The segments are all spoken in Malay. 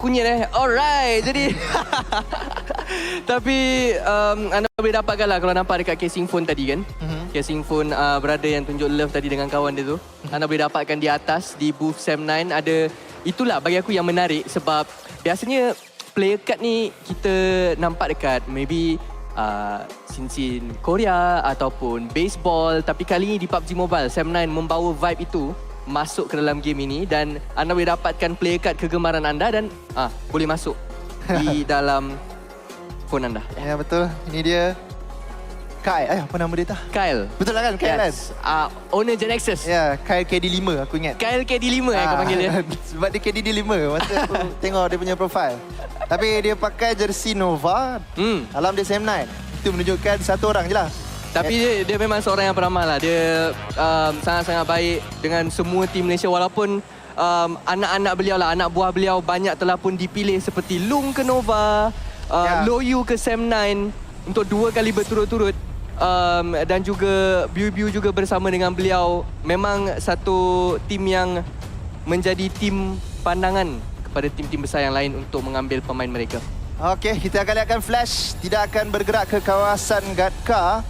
kunyit Alright, jadi tapi anda boleh dapatkan lah kalau nampak dekat casing phone tadi kan. Casing phone brother yang tunjuk love tadi dengan kawan dia tu. Anda boleh dapatkan di atas di booth Sam 9 ada. Itulah bagi aku yang menarik sebab biasanya player card ni kita nampak dekat maybe sin-sin Korea ataupun baseball, tapi kali ni di PUBG Mobile Sam 9 membawa vibe itu masuk ke dalam game ini dan anda boleh dapatkan player card kegemaran anda dan boleh masuk di dalam phone anda. Ya betul. Ini dia Kyle. Apa nama dia tu? Kyle. Betul lah kan? Kyle kan? Owner Genexus. Ya, Kyle KD5 aku ingat. Kyle KD5 kau panggil dia. Sebab dia KD5 masa aku tengok dia punya profile. Tapi dia pakai jersey Nova. Dalam dia Sam 9. Itu menunjukkan satu orang je lah. Tapi dia memang seorang yang beramal lah. Dia sangat-sangat baik dengan semua tim Malaysia walaupun anak-anak beliau lah, anak buah beliau banyak telah pun dipilih seperti Long ke Nova, Loyu ke Sam 9 untuk 2 kali berturut-turut. Dan juga Biu juga bersama dengan beliau. Memang satu tim yang menjadi tim pandangan kepada tim-tim besar yang lain untuk mengambil pemain mereka. Okey, kita akan lihatkan Flash tidak akan bergerak ke kawasan Gatka.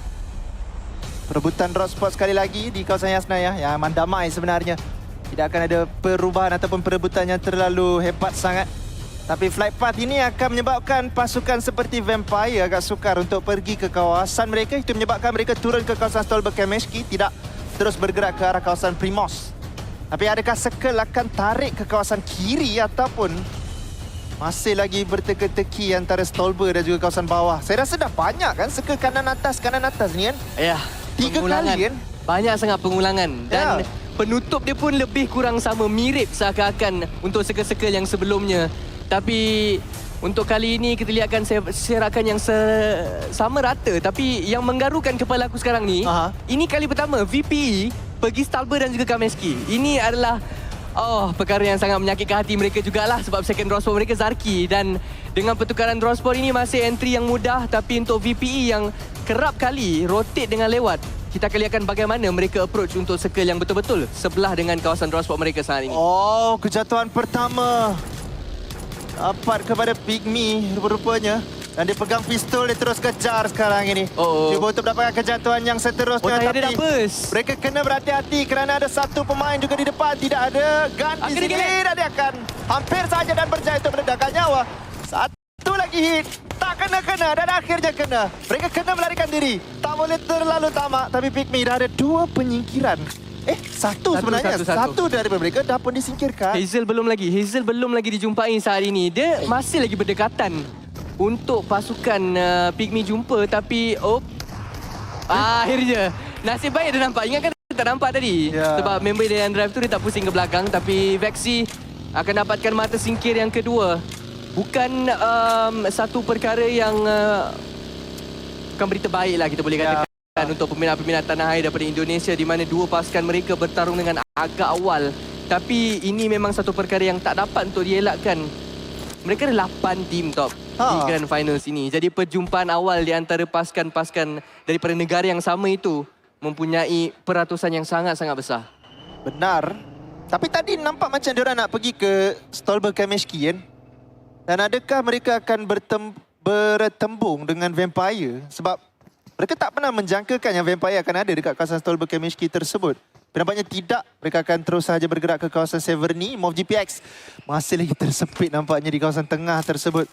Perebutan drop spot sekali lagi di kawasan Yasnaya yang aman damai sebenarnya. Tidak akan ada perubahan ataupun perebutan yang terlalu hebat sangat. Tapi flight path ini akan menyebabkan pasukan seperti Vampire agak sukar untuk pergi ke kawasan mereka. Itu menyebabkan mereka turun ke kawasan Stolberg Kameshki, tidak terus bergerak ke arah kawasan Primos. Tapi adakah Circle akan tarik ke kawasan kiri ataupun masih lagi berteka-teki antara Stolberg dan juga kawasan bawah? Saya rasa dah banyak kan Circle kanan atas ni kan? Ya, 3 kali kan? Banyak sangat pengulangan dan penutup dia pun lebih kurang sama, mirip seakan-akan untuk Circle-Circle yang sebelumnya. Tapi untuk kali ini kita lihatkan serakan yang sama rata. Tapi yang menggarukan kepala aku sekarang ni, ini kali pertama VPE pergi Stolberg dan juga Kameshki. Ini adalah perkara yang sangat menyakitkan hati mereka jugalah sebab second draw spot mereka Zarki. Dan dengan pertukaran draw spot ini masih entry yang mudah, tapi untuk VPE yang kerap kali rotate dengan lewat, kita akan lihatkan bagaimana mereka approach untuk circle yang betul-betul sebelah dengan kawasan draw spot mereka saat ini. Kejatuhan pertama dapat kepada Pygmy rupa-rupanya. Dan dia pegang pistol, dia terus kejar sekarang ini. Cuba untuk mendapatkan kejatuhan yang seterusnya. Tapi mereka kena berhati-hati kerana ada satu pemain juga di depan. Tidak ada gun di sini dan dia akan hampir saja dan berjaya untuk meledakkan nyawa. Satu lagi hit. Tak kena-kena dan akhirnya kena. Mereka kena melarikan diri. Tak boleh terlalu tamak. Tapi Pygmy dah ada 2 penyingkiran. Satu sebenarnya. Satu daripada mereka dah pun disingkirkan. Hazel belum lagi dijumpai saat ini. Dia masih lagi berdekatan untuk pasukan Pygmy jumpa. Tapi akhirnya nasib baik dia nampak. Ingatkan dia tak nampak tadi. Sebab member dia yang drive tu dia tak pusing ke belakang. Tapi Vexy akan dapatkan mata singkir yang kedua. Bukan satu perkara yang bukan berita baik lah kita boleh katakan. Untuk peminat-peminat tanah air daripada Indonesia di mana 2 pasukan mereka bertarung dengan agak awal. Tapi ini memang satu perkara yang tak dapat untuk dielakkan. Mereka ada 8 tim top di Grand Finals ini. Jadi perjumpaan awal di antara pasukan-pasukan daripada negara yang sama itu mempunyai peratusan yang sangat-sangat besar. Benar. Tapi tadi nampak macam diorang nak pergi ke Stolberg Kameshki kan? Dan adakah mereka akan bertembung dengan Vampire? Sebab mereka tak pernah menjangkakan yang Vampire akan ada dekat kawasan Stolberg Kameshki tersebut. Nampaknya tidak. Mereka akan terus sahaja bergerak ke kawasan Severny. Move GPX masih lagi tersepit nampaknya di kawasan tengah tersebut.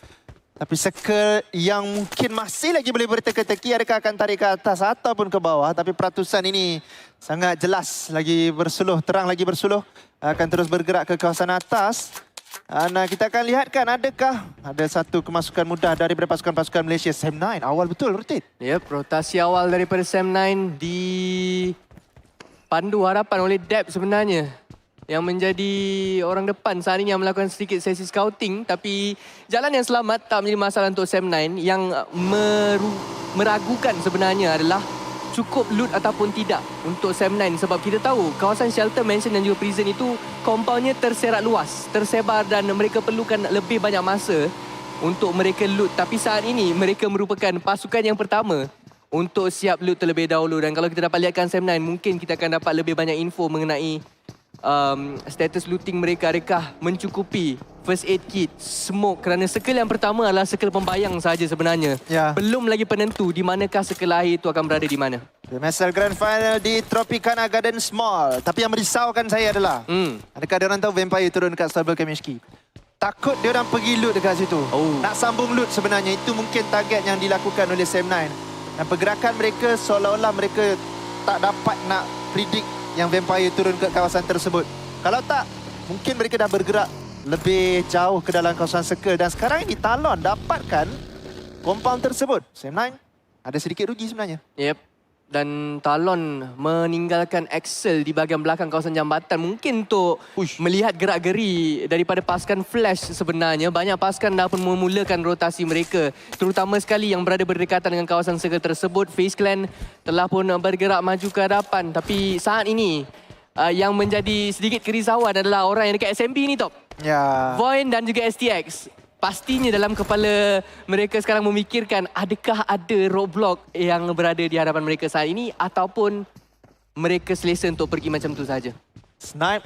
Tapi Circle yang mungkin masih lagi boleh berteka-teki. Adakah akan tarik ke atas ataupun ke bawah. Tapi peratusan ini sangat jelas. Lagi bersuluh, terang lagi bersuluh. Akan terus bergerak ke kawasan atas. Kita akan lihatkan adakah ada satu kemasukan mudah daripada pasukan-pasukan Malaysia. Sam 9 awal betul rotate. Rotasi awal daripada Sam 9 dipandu harapan oleh Deb sebenarnya. Yang menjadi orang depan saat ini yang melakukan sedikit sesi scouting. Tapi jalan yang selamat tak menjadi masalah untuk Sam 9. Yang meragukan sebenarnya adalah cukup loot ataupun tidak untuk Sam 9. Sebab kita tahu kawasan shelter, mansion dan juga prison itu compoundnya terserak luas, tersebar dan mereka perlukan lebih banyak masa untuk mereka loot. Tapi saat ini mereka merupakan pasukan yang pertama untuk siap loot terlebih dahulu. Dan kalau kita dapat lihatkan Sam 9, mungkin kita akan dapat lebih banyak info mengenai status looting mereka adakah mencukupi first aid kit, smoke, kerana circle yang pertama adalah circle pembayang saja sebenarnya. Ya. Belum lagi penentu di manakah circle akhir itu akan berada di mana. MSL Grand Final di Tropicana Garden Mall. Tapi yang merisaukan saya adalah adakah diorang tahu Vampire turun dekat Stolberg Kamishki? Takut diorang pergi loot dekat situ. Nak sambung loot sebenarnya. Itu mungkin target yang dilakukan oleh Sam9. Dan pergerakan mereka seolah-olah mereka tak dapat nak predict yang Vampire turun ke kawasan tersebut. Kalau tak, mungkin mereka dah bergerak lebih jauh ke dalam kawasan circle. Dan sekarang ini Talon dapatkan compound tersebut. Sam9 ada sedikit rugi sebenarnya. Yep. Dan Talon meninggalkan Axel di bahagian belakang kawasan jambatan. Mungkin untuk melihat gerak-geri daripada pasukan Flash sebenarnya. Banyak pasukan dah pun memulakan rotasi mereka. Terutama sekali yang berada berdekatan dengan kawasan circle tersebut. FaZe Clan telah pun bergerak maju ke hadapan. Tapi saat ini yang menjadi sedikit kerisauan adalah orang yang dekat SMB ni, Top. Ya. Void dan juga STX. Pastinya dalam kepala mereka sekarang memikirkan adakah ada roadblock yang berada di hadapan mereka saat ini ataupun mereka selesa untuk pergi macam tu saja. Snipe.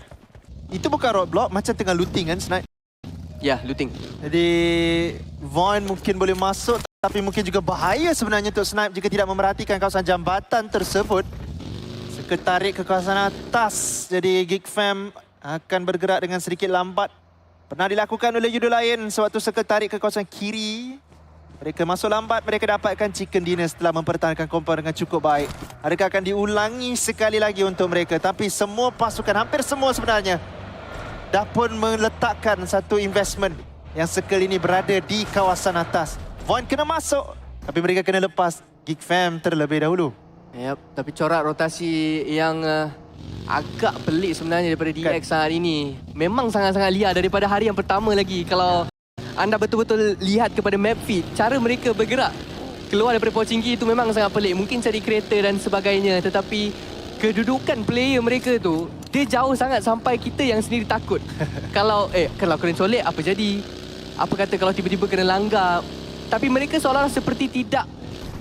Itu bukan roadblock, macam tengah looting kan Snipe. Ya, looting. Jadi Void mungkin boleh masuk tapi mungkin juga bahaya sebenarnya untuk Snipe jika tidak memerhatikan kawasan jambatan tersebut. Tarik ke kawasan atas. Jadi Geek Fam akan bergerak dengan sedikit lambat. Pernah dilakukan oleh Yudo Lion sewaktu tarik ke kawasan kiri. Mereka masuk lambat, mereka dapatkan chicken dinner setelah mempertahankan compound dengan cukup baik. Adakah akan diulangi sekali lagi untuk mereka? Tapi semua pasukan, hampir semua sebenarnya, dah pun meletakkan satu investment yang circle ini berada di kawasan atas. Void kena masuk, tapi mereka kena lepas Geek Fam terlebih dahulu. Yep, tapi corak rotasi yang agak pelik sebenarnya daripada DX saat ini. Memang sangat-sangat liar daripada hari yang pertama lagi. Kalau anda betul-betul lihat kepada map feed, cara mereka bergerak keluar daripada Pochinki itu memang sangat pelik. Mungkin cari kereta dan sebagainya. Tetapi kedudukan player mereka tu, dia jauh sangat sampai kita yang sendiri takut. Kalau kena solek, apa jadi? Apa kata kalau tiba-tiba kena langgar? Tapi mereka seolah-olah seperti tidak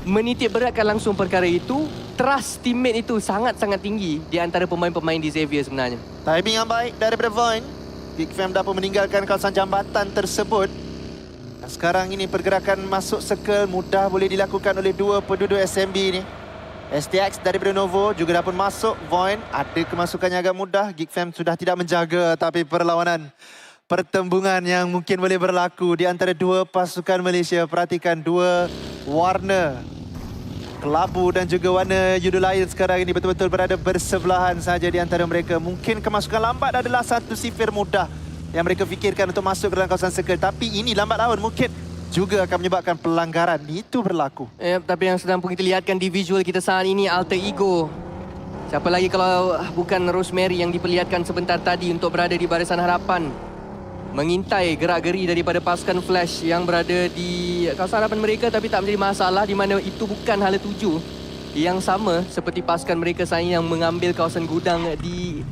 menitik beratkan langsung perkara itu. Trust teammate itu sangat-sangat tinggi di antara pemain-pemain di Xavier sebenarnya. Timing yang baik daripada Void. Geek Fam dapat meninggalkan kawasan jambatan tersebut. Dan sekarang ini pergerakan masuk circle mudah boleh dilakukan oleh dua penduduk SMB ini. STX daripada Novo juga dapat masuk. Void ada kemasukannya agak mudah. Geek Fam sudah tidak menjaga, tapi perlawanan pertembungan yang mungkin boleh berlaku di antara dua pasukan Malaysia. Perhatikan dua warna kelabu dan juga warna Yudo Lion sekarang ini betul-betul berada bersebelahan saja di antara mereka. Mungkin kemasukan lambat adalah satu sifir mudah yang mereka fikirkan untuk masuk ke dalam kawasan circle. Tapi ini lambat laun mungkin juga akan menyebabkan pelanggaran. Itu berlaku. Tapi yang sedang pun kita lihatkan di visual kita saat ini, Alter Ego. Siapa lagi kalau bukan Rosemary yang diperlihatkan sebentar tadi untuk berada di barisan harapan. Mengintai gerak-geri daripada pasukan Flash yang berada di kawasan hadapan mereka, tapi tak menjadi masalah di mana itu bukan hala tuju yang sama seperti pasukan mereka saat yang mengambil kawasan gudang di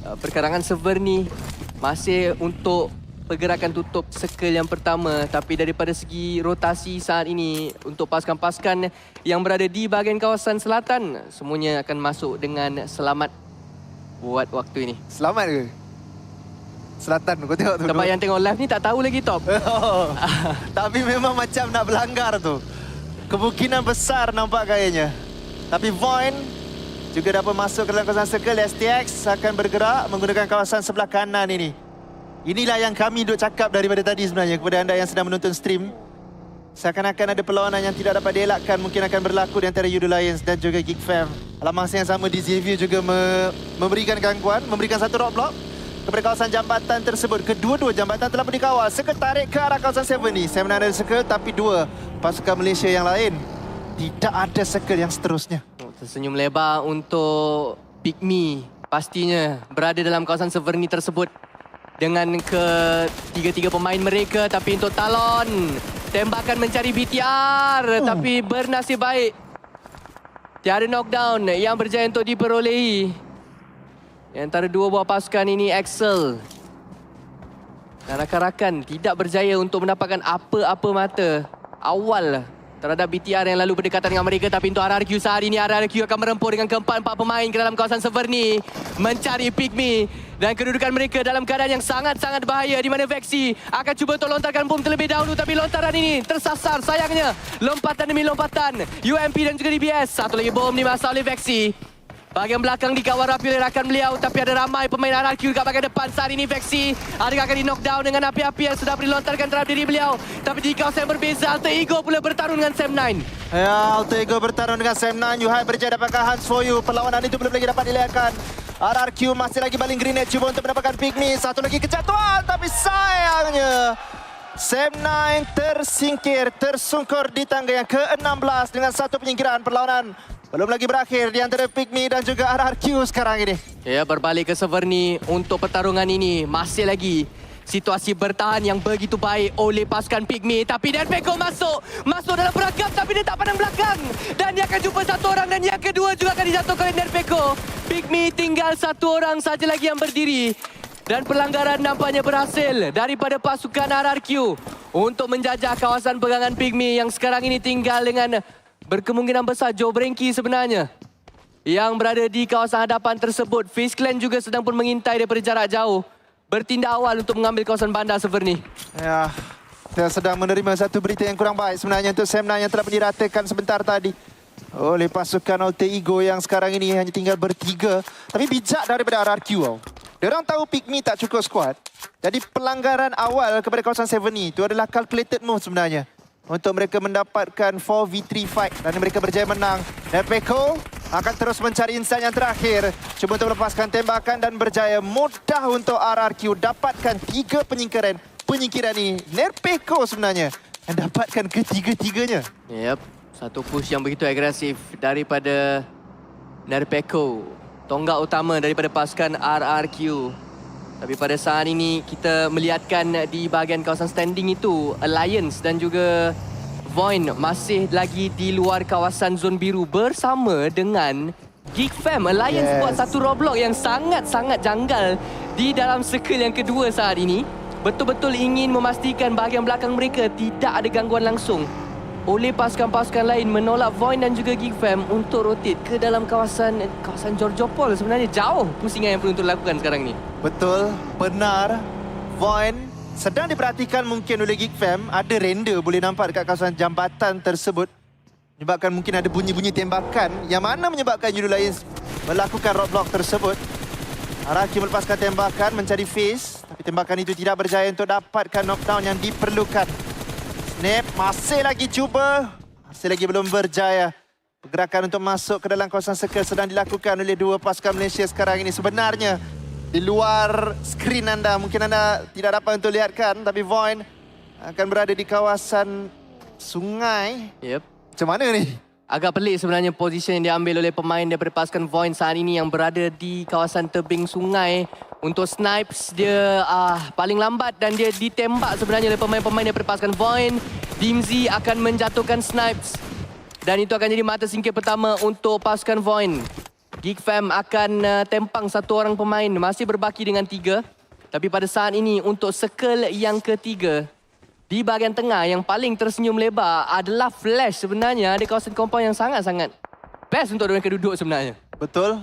perkarangan server ni. Masih untuk pergerakan tutup circle yang pertama, tapi daripada segi rotasi saat ini untuk pasukan-pasukan yang berada di bahagian kawasan selatan, semuanya akan masuk dengan selamat buat waktu ini. Selamat ke? Selatan, kau tengok tu. Tempat yang tengok live ni tak tahu lagi, Top. Tapi memang macam nak berlanggar tu. Kemungkinan besar nampak kayaknya. Tapi Void juga dapat masuk ke dalam kawasan circle. STX akan bergerak menggunakan kawasan sebelah kanan ini. Inilah yang kami duk cakap daripada tadi sebenarnya kepada anda yang sedang menonton stream. Seakan-akan ada perlawanan yang tidak dapat dielakkan mungkin akan berlaku di antara Yudo Lions dan juga Geek Fam. Dalam masa yang sama di Xavier juga memberikan gangguan, memberikan satu roadblock kepada kawasan jambatan tersebut. Kedua-dua jambatan telah pun dikawal. Circle tarik ke arah kawasan 7 ni. 7 ada circle tapi dua pasukan Malaysia yang lain tidak ada circle yang seterusnya. Tersenyum lebar untuk Pygmy. Pastinya berada dalam kawasan Severny tersebut dengan ketiga-tiga pemain mereka. Tapi untuk Talon, tembakan mencari BTR tapi bernasib baik. Tiada knockdown yang berjaya untuk diperolehi. Di antara dua buah pasukan ini, Axel dan rakan-rakan tidak berjaya untuk mendapatkan apa-apa mata awal terhadap BTR yang lalu berdekatan dengan mereka. Tapi untuk RRQ saat ini, RRQ akan merempur dengan keempat-empat pemain ke dalam kawasan server ni, mencari Pygmy. Dan kedudukan mereka dalam keadaan yang sangat-sangat bahaya, di mana Vexi akan cuba untuk lontarkan bom terlebih dahulu. Tapi lontaran ini tersasar sayangnya. Lompatan demi lompatan, UMP dan juga DBS. Satu lagi bom dimasak oleh Vexi. Bahagian belakang dikawal rapi oleh rakan beliau, tapi ada ramai pemain RRQ dekat bahagian depan. Saat ini Vexi adakah akan di-knockdown dengan api-api yang sudah dilontarkan terhadap diri beliau. Tapi di kawasan yang berbeza, Alter Ego pula bertarung dengan Sam9. Ya, Alter Ego bertarung dengan Sam9. Yuhai berjaya dapatkan Hands for You. Perlawanan itu belum lagi dapat dilihatkan. RRQ masih lagi baling grenade, cuba untuk mendapatkan Pygmy. Satu lagi kejatuhan, tapi sayangnya Sam9 tersingkir, tersungkur di tangga yang ke-16 dengan satu penyingkiran. Perlawanan belum lagi berakhir di antara Pygmy dan juga RRQ sekarang ini. Ya, berbalik ke server ni untuk pertarungan ini. Masih lagi situasi bertahan yang begitu baik oleh pasukan Pygmy. Tapi NERPECO masuk dalam perangkap, tapi dia tak pandang belakang. Dan dia akan jumpa satu orang dan yang kedua juga akan dijatuhkan oleh NERPECO. Pygmy tinggal satu orang saja lagi yang berdiri. Dan pelanggaran nampaknya berhasil daripada pasukan RRQ untuk menjajah kawasan pegangan Pygmy yang sekarang ini tinggal dengan berkemungkinan besar Joe Brenky sebenarnya yang berada di kawasan hadapan tersebut. FaZe Clan juga sedang pun mengintai daripada jarak jauh, bertindak awal untuk mengambil kawasan bandar server ni. Ya, kita sedang menerima satu berita yang kurang baik sebenarnya untuk Sam9 yang telah diratakan sebentar tadi oleh pasukan Alter Ego yang sekarang ini hanya tinggal bertiga. Tapi bijak daripada RRQ tau. Diorang tahu Pygmy tak cukup squad. Jadi pelanggaran awal kepada kawasan 7 ni itu adalah calculated move sebenarnya untuk mereka mendapatkan 4v3 fight dan mereka berjaya menang. NERPECO akan terus mencari insan yang terakhir, cuba untuk melepaskan tembakan dan berjaya mudah untuk RRQ dapatkan 3 penyingkiran. Penyingkiran ini NERPECO sebenarnya yang dapatkan ketiga-tiganya. Yep, satu push yang begitu agresif daripada NERPECO, tonggak utama daripada pasukan RRQ. Tapi pada saat ini kita melihatkan di bahagian kawasan standing itu, Alliance dan juga Void masih lagi di luar kawasan zon biru bersama dengan Geek Fam. Alliance buat satu roadblock yang sangat-sangat janggal di dalam circle yang kedua saat ini. Betul-betul ingin memastikan bahagian belakang mereka tidak ada gangguan langsung oleh pasukan-pasukan lain, menolak Void dan juga Geek Fam untuk rotate ke dalam kawasan Georgiopol. Sebenarnya jauh pusingan yang perlu untuk dilakukan sekarang ni. Betul, benar. Void sedang diperhatikan mungkin oleh Geek Fam. Ada render boleh nampak dekat kawasan jambatan tersebut. Menyebabkan mungkin ada bunyi-bunyi tembakan yang mana menyebabkan Yellow Lions melakukan roadblock tersebut. RRQ melepaskan tembakan mencari FaZe, tapi tembakan itu tidak berjaya untuk dapatkan knockdown yang diperlukan. Snap masih lagi cuba, masih lagi belum berjaya. Pergerakan untuk masuk ke dalam kawasan circle sedang dilakukan oleh dua pasukan Malaysia sekarang ini. Sebenarnya di luar skrin anda, mungkin anda tidak dapat untuk lihatkan, tapi Void akan berada di kawasan sungai. Yep. Macam mana ni? Agak pelik sebenarnya posisi yang diambil oleh pemain daripada pasukan Void saat ini yang berada di kawasan tebing sungai. Untuk snipes dia paling lambat dan dia ditembak sebenarnya oleh pemain-pemain daripada pasukan Void. Dimzy akan menjatuhkan snipes dan itu akan jadi mata singkir pertama untuk pasukan Void. Geek Fam akan tempang satu orang pemain, masih berbaki dengan 3. Tapi pada saat ini untuk circle yang ketiga, di bahagian tengah yang paling tersenyum lebar adalah Flash sebenarnya. Ada kawasan compound yang sangat-sangat best untuk mereka duduk sebenarnya. Betul.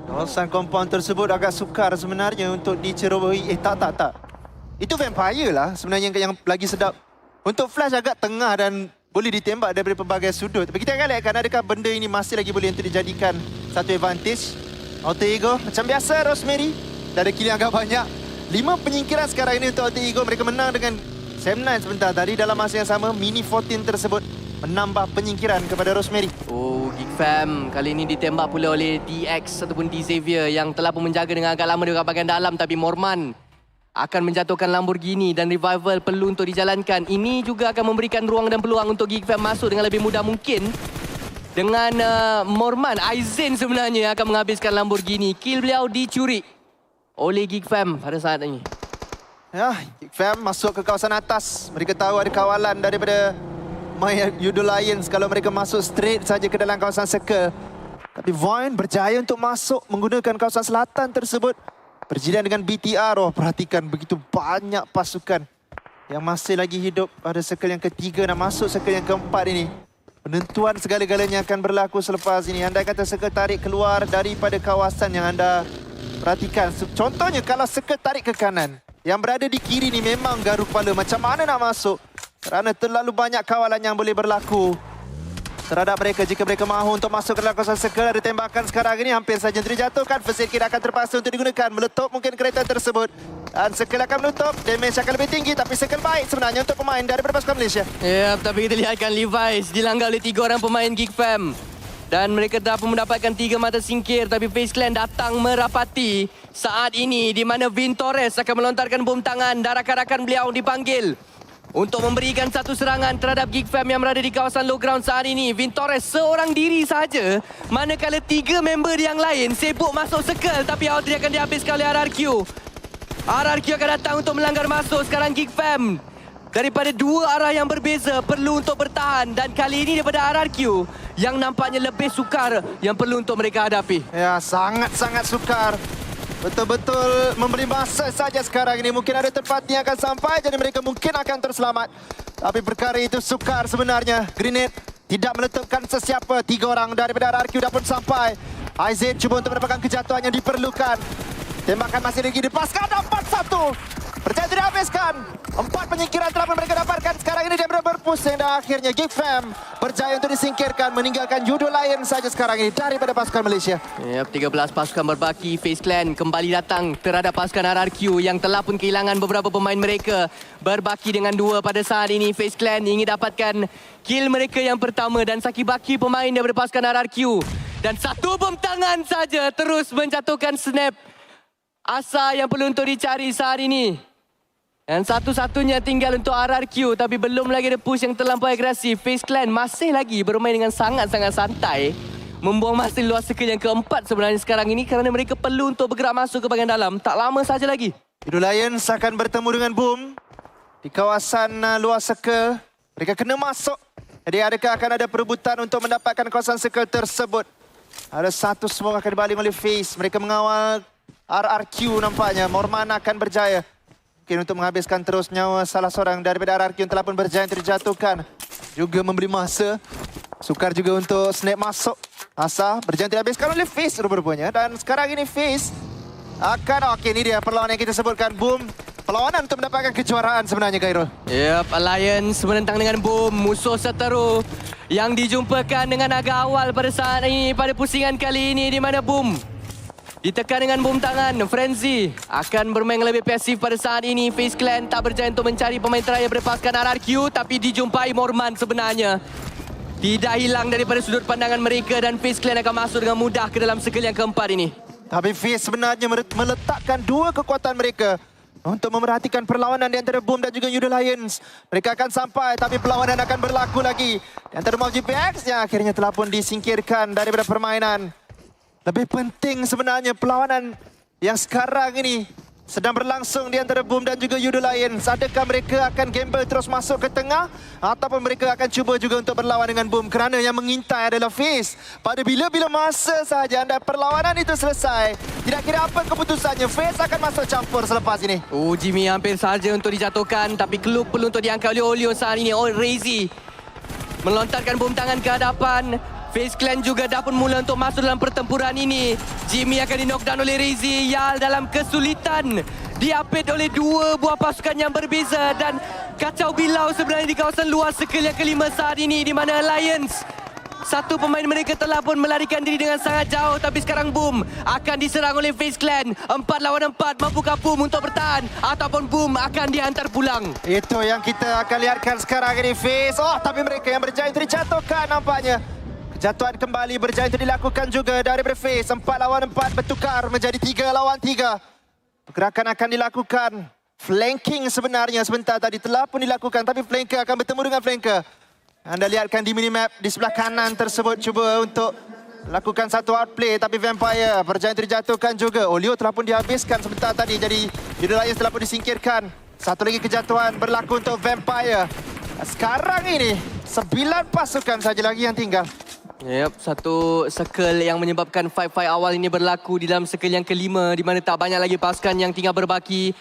Kawasan compound tersebut agak sukar sebenarnya untuk dicerobohi. Tak. Itu Vampire lah sebenarnya yang lagi sedap. Untuk Flash agak tengah dan boleh ditembak daripada pelbagai sudut. Tapi kita akan lihatkan adakah benda ini masih lagi boleh untuk dijadikan satu advantage. Alter Ego macam biasa Rosemary. Dah ada kill yang agak banyak. 5 penyingkiran sekarang ini untuk Alter Ego. Mereka menang dengan Sam9 sebentar tadi. Dalam masa yang sama, Mini 14 tersebut menambah penyingkiran kepada Rosemary. Oh, Geek Fam kali ini ditembak pula oleh DX ataupun D Xavier yang telah pun menjaga dengan agak lama di bahagian dalam. Tapi Morman akan menjatuhkan Lamborghini dan revival perlu untuk dijalankan. Ini juga akan memberikan ruang dan peluang untuk Geek Fam masuk dengan lebih mudah mungkin. Dengan Morman, Aizen sebenarnya akan menghabiskan Lamborghini. Kill beliau dicuri oleh Geek Fam pada saat ini. Ya, Geek Fam masuk ke kawasan atas. Mereka tahu ada kawalan daripada Yellow Lions kalau mereka masuk straight saja ke dalam kawasan circle. Tapi Void berjaya untuk masuk menggunakan kawasan selatan tersebut. Berjilian dengan BTR. Oh, perhatikan begitu banyak pasukan yang masih lagi hidup pada circle yang ketiga dan masuk circle yang keempat ini. Penentuan segala-galanya akan berlaku selepas ini. Andai kata circle tarik keluar daripada kawasan yang anda perhatikan. Contohnya kalau circle tarik ke kanan, yang berada di kiri ni memang garuk kepala. Macam mana nak masuk? Kerana terlalu banyak kawalan yang boleh berlaku terhadap mereka. Jika mereka mahu untuk masuk ke dalam kawasan circle, ada tembakan sekarang ini hampir saja dijatuhkan. First aid kit akan terpaksa untuk digunakan. Meletup mungkin kereta tersebut. Dan circle akan menutup. Damage akan lebih tinggi. Tapi circle baik sebenarnya untuk pemain daripada pasukan Malaysia. Ya, tapi kita lihatkan Levi's dilanggar oleh 3 orang pemain Geek Fam. Dan mereka telah pun mendapatkan 3 mata singkir. Tapi FaZe Clan datang merapati saat ini di mana Vin Torres akan melontarkan bom tangan dan rakan-rakan beliau dipanggil untuk memberikan satu serangan terhadap Geek Fam yang berada di kawasan low ground saat ini. Vin Torres seorang diri saja, manakala 3 member yang lain sibuk masuk circle, tapi Audrey akan dihabiskan oleh RRQ. RRQ akan datang untuk melanggar masuk. Sekarang Geek Fam daripada 2 arah yang berbeza perlu untuk bertahan, dan kali ini daripada RRQ yang nampaknya lebih sukar yang perlu untuk mereka hadapi. Ya, sangat-sangat sukar. Betul-betul memberi masa saja sekarang ini. Mungkin ada tempat yang akan sampai, jadi mereka mungkin akan terselamat. Tapi perkara itu sukar sebenarnya. Grenade tidak meletupkan sesiapa. 3 orang daripada RRQ dah pun sampai. Aizen cuba untuk mendapatkan kejatuhan yang diperlukan. Tembakan masih lagi dipaskan. Dapat 1. Berjaya dihabiskan. 4 penyingkiran telah pun mereka dapatkan. Sekarang ini dia berpusing dan akhirnya Geek Fam berjaya untuk disingkirkan, meninggalkan Judo Lion saja sekarang ini daripada pasukan Malaysia. Yep, 13 pasukan berbaki. FaZe Clan kembali datang terhadap pasukan RRQ yang telah pun kehilangan beberapa pemain mereka. Berbaki dengan 2 pada saat ini. FaZe Clan ingin dapatkan kill mereka yang pertama dan saki-baki pemain daripada pasukan RRQ. Dan 1 bom tangan saja terus menjatuhkan snap asa yang perlu untuk dicari saat ini. Dan satu-satunya tinggal untuk RRQ, tapi belum lagi ada push yang terlampau agresif. FaZe Clan masih lagi bermain dengan sangat-sangat santai, membuang masa di luar circle yang keempat sebenarnya sekarang ini, kerana mereka perlu untuk bergerak masuk ke bahagian dalam. Tak lama saja lagi. Judo Lions akan bertemu dengan Boom di kawasan luar circle. Mereka kena masuk. Jadi adakah akan ada perebutan untuk mendapatkan kawasan circle tersebut? Ada satu smoke akan dibaling oleh FaZe. Mereka mengawal RRQ nampaknya. Morman akan berjaya mungkin untuk menghabiskan terus nyawa salah seorang daripada RRQ yang telah pun berjaya terjatuhkan. Juga memberi masa. Sukar juga untuk snap masuk. Asa berjaya dihabiskan oleh FaZe rupa-rupanya. Dan sekarang ini FaZe akan... Okey, ini dia perlawanan yang kita sebutkan. Boom. Perlawanan untuk mendapatkan kejuaraan sebenarnya, Khairul. Yep, Alliance menentang dengan Boom. Musuh seteru yang dijumpakan dengan agak awal pada saat ini, pada pusingan kali ini, di mana Boom ditekan dengan bom tangan. Frenzy akan bermain lebih pasif pada saat ini. FaZe Clan tak berjaya untuk mencari pemain terakhir berpasukan RRQ, tapi dijumpai Morman sebenarnya. Tidak hilang daripada sudut pandangan mereka dan FaZe Clan akan masuk dengan mudah ke dalam circle yang keempat ini. Tapi FaZe sebenarnya meletakkan 2 kekuatan mereka untuk memerhatikan perlawanan di antara Boom dan juga Judo Lions. Mereka akan sampai, tapi perlawanan akan berlaku lagi di antara Mob GPX yang akhirnya telah pun disingkirkan daripada permainan. Lebih penting sebenarnya perlawanan yang sekarang ini sedang berlangsung di antara Boom dan juga Judo Lions. Adakah mereka akan gamble terus masuk ke tengah, ataupun mereka akan cuba juga untuk berlawan dengan Boom, kerana yang mengintai adalah FaZe. Pada bila-bila masa sahaja anda perlawanan itu selesai, tidak kira apa keputusannya, FaZe akan masuk campur selepas ini. Jimmy hampir saja untuk dijatuhkan, tapi klub perlu untuk diangkat oleh Olio saat ini. Razy melontarkan bom tangan ke hadapan. FaZe Clan juga dah pun mula untuk masuk dalam pertempuran ini. Jimmy akan di-knockdown oleh Razy. Yal dalam kesulitan diapit oleh 2 buah pasukan yang berbeza. Dan kacau bilau sebenarnya di kawasan luar circle yang kelima saat ini, di mana Alliance, satu pemain mereka telah pun melarikan diri dengan sangat jauh. Tapi sekarang Boom akan diserang oleh FaZe Clan. 4 lawan 4. Mampukah Boom untuk bertahan, ataupun Boom akan dihantar pulang? Itu yang kita akan lihatkan sekarang ini, FaZe. Tapi mereka yang berjaya terjatuhkan nampaknya. Kejatuhan kembali berjaya untuk dilakukan juga daripada FaZe. 4 lawan 4 bertukar menjadi 3 lawan 3. Pergerakan akan dilakukan. Flanking sebenarnya sebentar tadi telah pun dilakukan, tapi flanker akan bertemu dengan flanker. Anda lihatkan di minimap di sebelah kanan tersebut, cuba untuk lakukan satu outplay, tapi Vampire berjaya terjatuhkan juga. Olio telah pun dihabiskan sebentar tadi, jadi Judo Lions telah pun disingkirkan. Satu lagi kejatuhan berlaku untuk Vampire. Sekarang ini 9 pasukan saja lagi yang tinggal. Yep, satu circle yang menyebabkan fight-fight awal ini berlaku di dalam circle yang kelima, di mana tak banyak lagi pasukan yang tinggal berbaki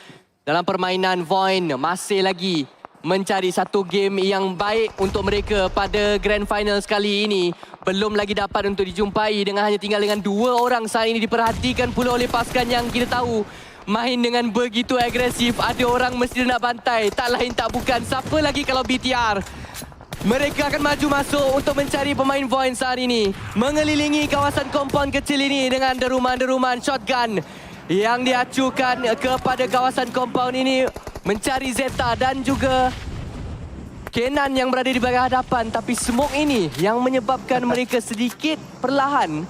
dalam permainan Void. Masih lagi mencari satu game yang baik untuk mereka pada Grand Final kali ini. Belum lagi dapat untuk dijumpai dengan hanya tinggal dengan 2 orang saat ini. Diperhatikan pula oleh pasukan yang kita tahu main dengan begitu agresif. Ada orang mesti nak bantai. Tak lain tak bukan. Siapa lagi kalau BTR? Mereka akan maju masuk untuk mencari pemain Void saat ini. Mengelilingi kawasan kompon kecil ini dengan deruman-deruman shotgun yang diacukan kepada kawasan compound ini. Mencari Zeta dan juga Kenan yang berada di bahagian hadapan. Tapi smoke ini yang menyebabkan mereka sedikit perlahan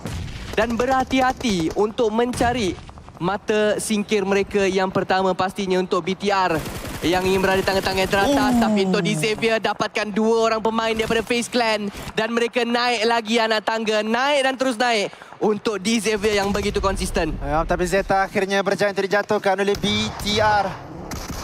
dan berhati-hati untuk mencari mata singkir mereka yang pertama pastinya untuk BTR yang ingin berada di tangga-tangga teratas. Tapi untuk Xavier dapatkan 2 orang pemain daripada FaZe Clan dan mereka naik lagi anak tangga, naik dan terus naik untuk Xavier yang begitu konsisten. Ya, tapi Zeta akhirnya berjaya untuk dijatuhkan oleh BTR.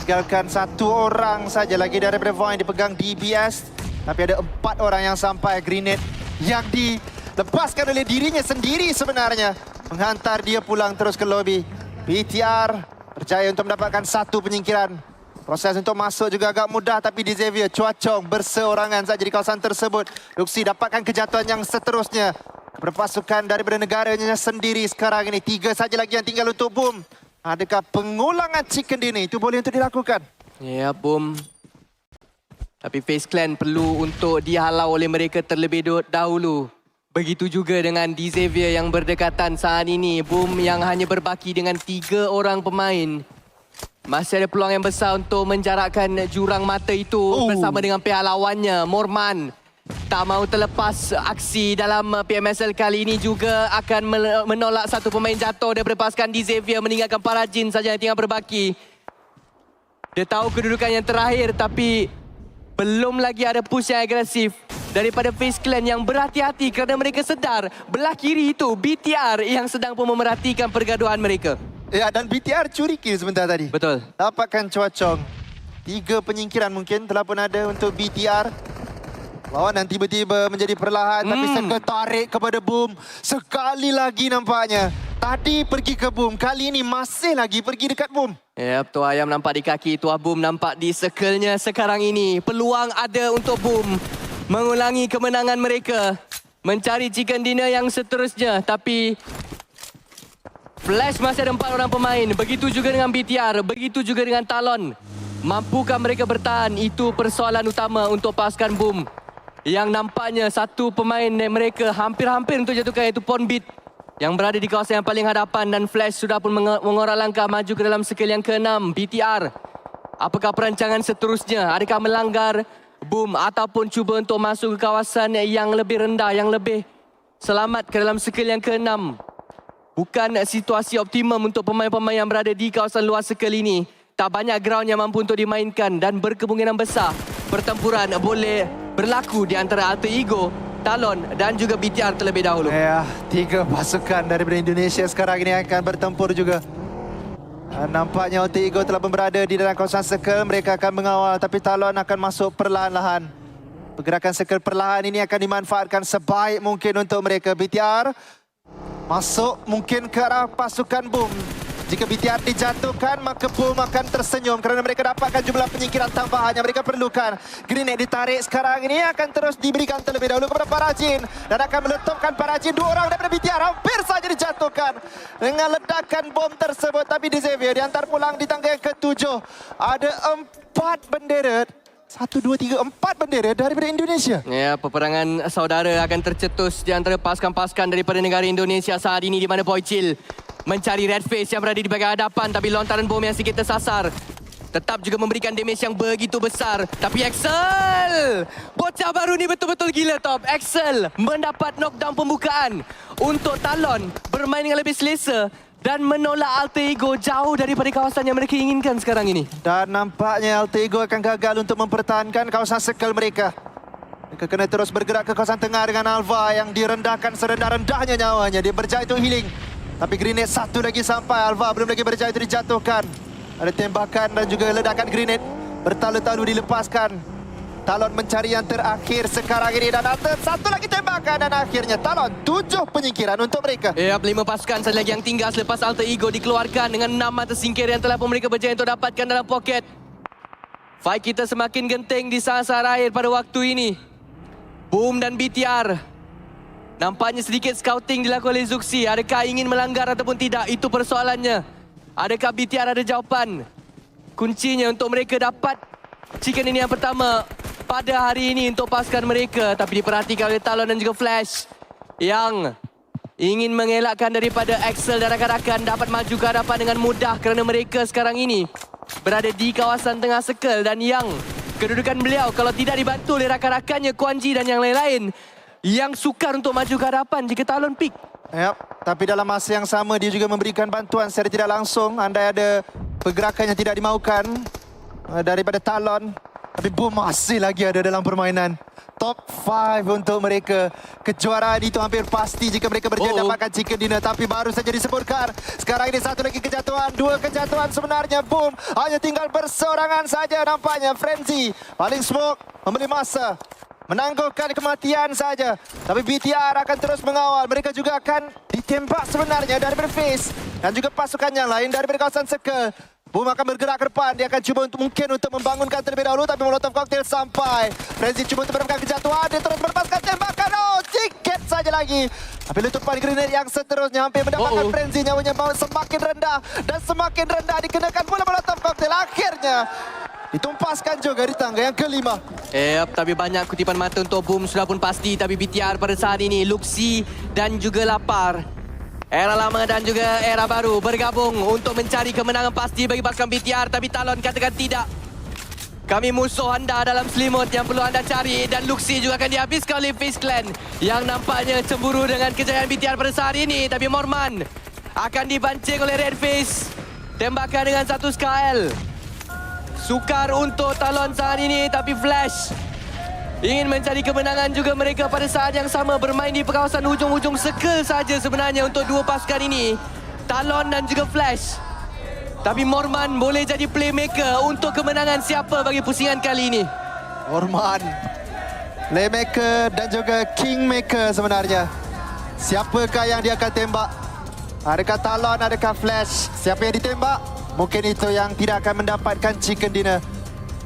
Tinggalkan 1 orang saja lagi daripada Void yang dipegang DBS. Tapi ada 4 orang yang sampai. Grenade yang dilepaskan oleh dirinya sendiri sebenarnya menghantar dia pulang terus ke lobi. BTR berjaya untuk mendapatkan 1 penyingkiran. Proses untuk masuk juga agak mudah, tapi Xavier Chuachong berseorangan saja di kawasan tersebut. Luxi dapatkan kejatuhan yang seterusnya kepada pasukan daripada negaranya sendiri sekarang ini. 3 saja lagi yang tinggal untuk Boom. Adakah pengulangan chicken dinner itu boleh untuk dilakukan? Ya, Boom. Tapi FaZe Clan perlu untuk dihalau oleh mereka terlebih dahulu. Begitu juga dengan Xavier yang berdekatan saat ini. Boom yang hanya berbaki dengan 3 orang pemain. Masih ada peluang yang besar untuk menjarakkan jurang mata itu bersama dengan pihak lawannya. Morman tak mahu terlepas aksi dalam PMSL kali ini juga akan menolak 1 pemain jatuh daripada pasukan Xavier, meninggalkan Parajin saja yang tinggal berbaki. Dia tahu kedudukan yang terakhir tapi belum lagi ada push yang agresif daripada FaZe Clan yang berhati-hati kerana mereka sedar belah kiri itu BTR yang sedang pun memerhatikan pergaduhan mereka. Ya, dan BTR curi kill sebentar tadi. Betul. Dapatkan Chuachong. 3 penyingkiran mungkin telah pun ada untuk BTR. Lawanan tiba-tiba menjadi perlahan tapi Circle tarik kepada Boom. Sekali lagi nampaknya. Tadi pergi ke Boom, kali ini masih lagi pergi dekat Boom. Ya, Tuah Ayam nampak di kaki, Tuah Boom nampak di circle-nya sekarang ini. Peluang ada untuk Boom mengulangi kemenangan mereka. Mencari chicken dinner yang seterusnya tapi Flash masih ada 4 orang pemain. Begitu juga dengan BTR, begitu juga dengan Talon. Mampukah mereka bertahan? Itu persoalan utama untuk pasukan Boom. Yang nampaknya 1 pemain mereka hampir-hampir untuk jatuhkan, iaitu Ponbit yang berada di kawasan yang paling hadapan dan Flash sudah pun mengorak langkah maju ke dalam circle yang ke-6. BTR, apakah perancangan seterusnya? Adakah melanggar Boom ataupun cuba untuk masuk ke kawasan yang lebih rendah, yang lebih selamat ke dalam circle yang ke-6? Bukan situasi optimum untuk pemain-pemain yang berada di kawasan luar circle ini. Tak banyak ground yang mampu untuk dimainkan dan berkemungkinan besar pertempuran boleh berlaku di antara Alter Ego, Talon dan juga BTR terlebih dahulu. Ya, 3 pasukan daripada Indonesia sekarang ini akan bertempur juga. Nampaknya Alter Ego telah berada di dalam kawasan circle. Mereka akan mengawal tapi Talon akan masuk perlahan-lahan. Pergerakan circle perlahan ini akan dimanfaatkan sebaik mungkin untuk mereka. BTR masuk mungkin ke arah pasukan Boom. Jika BTR dijatuhkan, maka Boom akan tersenyum kerana mereka dapatkan jumlah penyingkiran tambahan yang mereka perlukan. Grenade ditarik sekarang ini akan terus diberikan terlebih dahulu kepada Parajin. Dan akan meletupkan Parajin. 2 orang daripada BTR hampir saja dijatuhkan dengan ledakan bom tersebut. Tapi Xavier diantar pulang di tangga yang ke-7. Ada 4 bendera. 1, 2, 3, 4 bendera daripada Indonesia. Ya, peperangan saudara akan tercetus di antara pasukan-pasukan daripada negara Indonesia saat ini, di mana Boychill mencari Red Face yang berada di bahagian hadapan tapi lontaran bom yang sedikit tersasar. Tetap juga memberikan damage yang begitu besar. Tapi Axel, bocah baru ni betul-betul gila top. Axel mendapat knockdown pembukaan untuk Talon, bermain dengan lebih selesa dan menolak Alter Ego jauh daripada kawasan yang mereka inginkan sekarang ini. Dan nampaknya Alter Ego akan gagal untuk mempertahankan kawasan circle mereka. Mereka kena terus bergerak ke kawasan tengah dengan Alva yang direndahkan serendah-rendahnya nyawanya. Dia berjaya untuk healing. Tapi grenade 1 lagi sampai. Alva belum lagi berjaya untuk dijatuhkan. Ada tembakan dan juga ledakan grenade bertalu-talu dilepaskan. Talon mencari yang terakhir sekarang ini dan ada 1 lagi tembakan dan akhirnya Talon 7 penyingkiran untuk mereka. Ya, 5 pasukan saja lagi yang tinggal selepas Alter Ego dikeluarkan dengan 6 mata singkir yang telah pun mereka berjaya untuk dapatkan dalam poket. Fight kita semakin genting di saat-saat akhir pada waktu ini. Boom dan BTR. Nampaknya sedikit scouting dilakukan oleh Zuxi. Adakah ingin melanggar ataupun tidak? Itu persoalannya. Adakah BTR ada jawapan? Kuncinya untuk mereka dapat chicken ini yang pertama pada hari ini untuk pasukan mereka. Tapi diperhatikan oleh Talon dan juga Flash yang ingin mengelakkan daripada Axel dan rakan-rakan dapat maju ke hadapan dengan mudah kerana mereka sekarang ini berada di kawasan tengah circle dan yang kedudukan beliau kalau tidak dibantu oleh rakan-rakannya Quan Ji dan yang lain-lain yang sukar untuk maju ke hadapan jika Talon pick. Yap, tapi dalam masa yang sama dia juga memberikan bantuan secara tidak langsung. Andai ada pergerakan yang tidak dimaukan daripada Talon. Tapi Boom masih lagi ada dalam permainan. Top 5 untuk mereka. Kejuaraan itu hampir pasti jika mereka berjaya dapatkan chicken dinner. Tapi baru saja disebutkan. Sekarang ini satu lagi kejatuhan. Dua kejatuhan sebenarnya. Boom hanya tinggal berseorangan saja nampaknya. Frenzy paling smoke membeli masa. Menangguhkan kematian saja. Tapi BTR akan terus mengawal. Mereka juga akan ditembak sebenarnya daripada face. Dan juga pasukan yang lain daripada kawasan circle. Boom akan bergerak ke depan. Dia akan cuba mungkin untuk membangunkan terlebih dahulu. Tapi Molotov Cocktail sampai. Frenzy cuba untuk menemukan kejatuhan. Dia terus melepaskan tembakan. Oh, tiket saja lagi. Tapi letupan grenade yang seterusnya hampir mendapatkan Frenzy. Nyawanya semakin rendah. Dan semakin rendah dikenakan pula Molotov Cocktail. Akhirnya ditumpaskan juga di tangga yang kelima. Tapi banyak kutipan mata untuk Boom sudah pun pasti. Tapi BTR pada saat ini, Luxi dan juga Lapar. Era lama dan juga era baru bergabung untuk mencari kemenangan pasti bagi pasukan BTR. Tapi Talon katakan tidak. Kami musuh anda dalam selimut yang perlu anda cari. Dan Luxi juga akan dihabiskan oleh Face Clan yang nampaknya cemburu dengan kejayaan BTR pada saat ini. Tapi Morman akan dipancing oleh Red Face. Tembakan dengan satu SKL. Sukar untuk Talon saat ini. Tapi Flash ingin mencari kemenangan juga mereka pada saat yang sama. Bermain di kawasan hujung-hujung circle saja sebenarnya untuk dua pasukan ini. Talon dan juga Flash. Tapi Morman boleh jadi playmaker untuk kemenangan siapa bagi pusingan kali ini. Morman, playmaker dan juga kingmaker sebenarnya. Siapakah yang dia akan tembak? Adakah Talon, adakah Flash? Siapa yang ditembak? Mungkin itu yang tidak akan mendapatkan chicken dinner.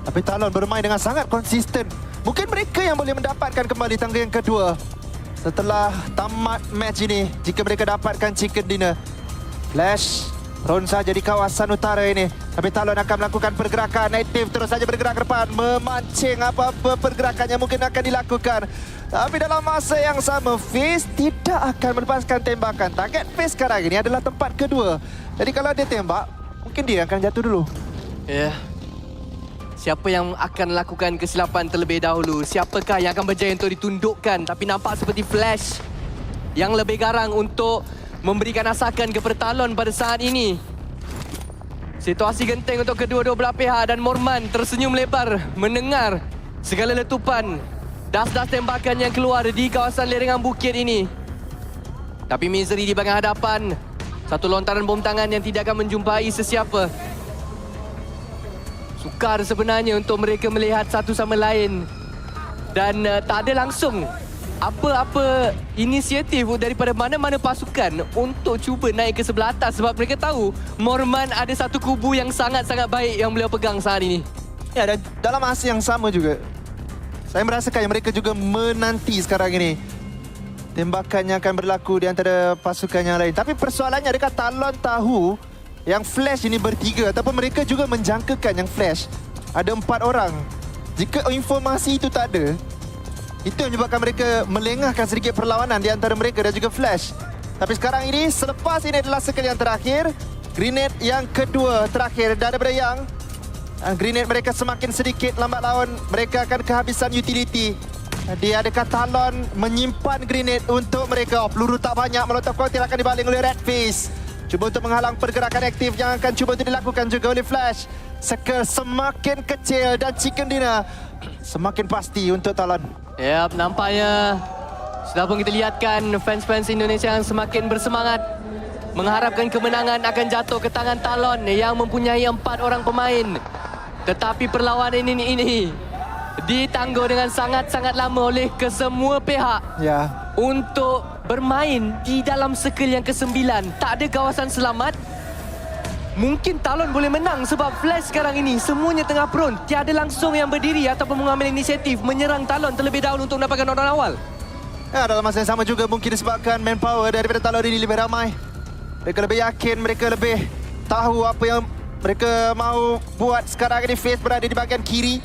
Tapi Talon bermain dengan sangat konsisten. Mungkin mereka yang boleh mendapatkan kembali tangga yang kedua setelah tamat match ini jika mereka dapatkan chicken dinner. Flash round saja di kawasan utara ini. Tapi Talon akan melakukan pergerakan aktif, terus saja bergerak ke depan, memancing apa-apa pergerakan yang mungkin akan dilakukan. Tapi dalam masa yang sama, Face tidak akan melepaskan tembakan. Target Face sekarang ini adalah tempat kedua. Jadi kalau dia tembak, mungkin dia akan jatuh dulu. Siapa yang akan lakukan kesilapan terlebih dahulu? Siapakah yang akan berjaya untuk ditundukkan? Tapi nampak seperti Flash yang lebih garang untuk memberikan asakan kepada Talon pada saat ini. Situasi genting untuk kedua-dua belah pihak dan Morman tersenyum lebar mendengar segala letupan das-das tembakan yang keluar di kawasan lereng bukit ini. Tapi Misery di bahagian hadapan. Satu lontaran bom tangan yang tidak akan menjumpai sesiapa. Sukar sebenarnya untuk mereka melihat satu sama lain. Dan tak ada langsung apa-apa inisiatif daripada mana-mana pasukan untuk cuba naik ke sebelah atas. Sebab mereka tahu Morman ada satu kubu yang sangat-sangat baik yang beliau pegang saat ini. Ya, dan dalam masa yang sama juga, saya merasakan yang mereka juga menanti sekarang ini tembakan yang akan berlaku di antara pasukan yang lain. Tapi persoalannya, adakah Talon tahu yang Flash ini bertiga ataupun mereka juga menjangkakan yang Flash ada 4 orang? Jika informasi itu tak ada, itu yang menyebabkan mereka melengahkan sedikit perlawanan di antara mereka dan juga Flash. Tapi sekarang ini, selepas ini adalah sekali yang terakhir, grenade yang kedua terakhir daripada Yang. Grenade mereka semakin sedikit lambat laun, mereka akan kehabisan utility. Dia adakah Talon menyimpan grenade untuk mereka? Peluru tak banyak, Molotov Cocktail akan dibaling oleh Red Face. Cuba untuk menghalang pergerakan aktif yang akan cuba untuk dilakukan juga oleh Flash. Circle semakin kecil dan chicken dinner semakin pasti untuk Talon. Nampaknya sudah pun kita lihatkan fans-fans Indonesia yang semakin bersemangat mengharapkan kemenangan akan jatuh ke tangan Talon yang mempunyai 4 orang pemain. Tetapi perlawanan ini ditangguh dengan sangat-sangat lama oleh kesemua pihak. Untuk bermain di dalam circle yang ke-9. Tak ada kawasan selamat. Mungkin Talon boleh menang sebab Flash sekarang ini semuanya tengah prone. Tiada langsung yang berdiri ataupun mengambil inisiatif menyerang Talon terlebih dahulu untuk mendapatkan orang awal. Ya, dalam masa yang sama juga mungkin disebabkan manpower daripada Talon ini lebih ramai. Mereka lebih yakin, mereka lebih tahu apa yang mereka mahu buat sekarang ini. Face berada di bahagian kiri.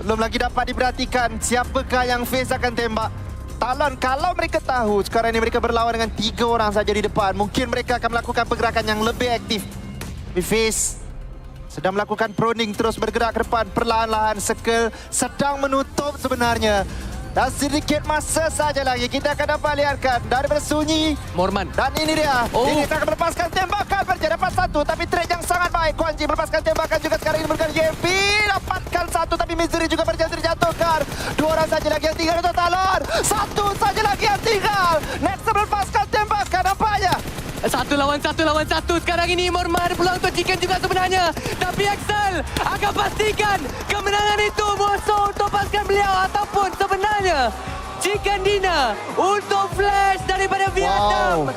Belum lagi dapat diperhatikan siapakah yang Face akan tembak. Talon, kalau mereka tahu sekarang ini mereka berlawan dengan 3 orang saja di depan, mungkin mereka akan melakukan pergerakan yang lebih aktif. Tapi Face sedang melakukan proning, terus bergerak ke depan perlahan-lahan. Circle sedang menutup sebenarnya. Dan sedikit masa saja lagi kita akan dapat lihatkan daripada Sunyi. Morman. Dan ini dia. Oh. Ini akan melepaskan tembakan. Dapat satu, tapi trade yang sangat baik. Kwan Ji melepaskan tembakan juga sekarang ini berkali YMP. Dapatkan satu, tapi Misery juga berjaya terjatuhkan. 2 orang saja lagi yang tinggal untuk Talon. 1 saja lagi yang tinggal. Next melepaskan tembakan. Nampaknya 1 lawan 1 sekarang ini. Morman ada peluang untuk Chicken juga sebenarnya. Tapi Axel akan pastikan kemenangan itu musuh untuk pasukan beliau. Ataupun sebenarnya Chicken Dina untuk Flash daripada Vietnam.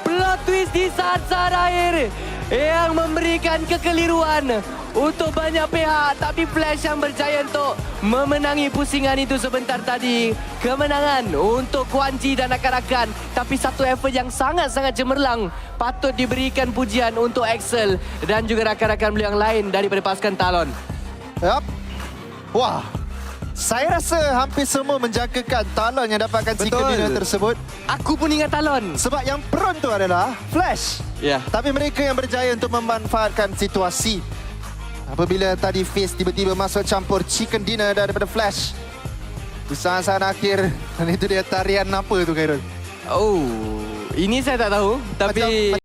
Plot twist di saat-saat akhir yang memberikan kekeliruan untuk banyak pihak. Tapi Flash yang berjaya untuk memenangi pusingan itu sebentar tadi. Kemenangan untuk Kwan Ji dan rakan-rakan. Tapi satu effort yang sangat-sangat cemerlang. Patut diberikan pujian untuk Axel dan juga rakan-rakan beliau yang lain daripada pasukan Talon. Yup. Wah. Saya rasa hampir semua menjagakan Talon yang dapatkan Chicken Dinner tersebut. Aku pun ingat Talon. Sebab yang prone tu adalah Flash. Ya. Tapi mereka yang berjaya untuk memanfaatkan situasi. Apabila tadi Face tiba-tiba masuk campur Chicken Dinner daripada Flash. Di saat-saat akhir. Dan itu dia tarian apa tu, Khairul? Oh, ini saya tak tahu. Tapi...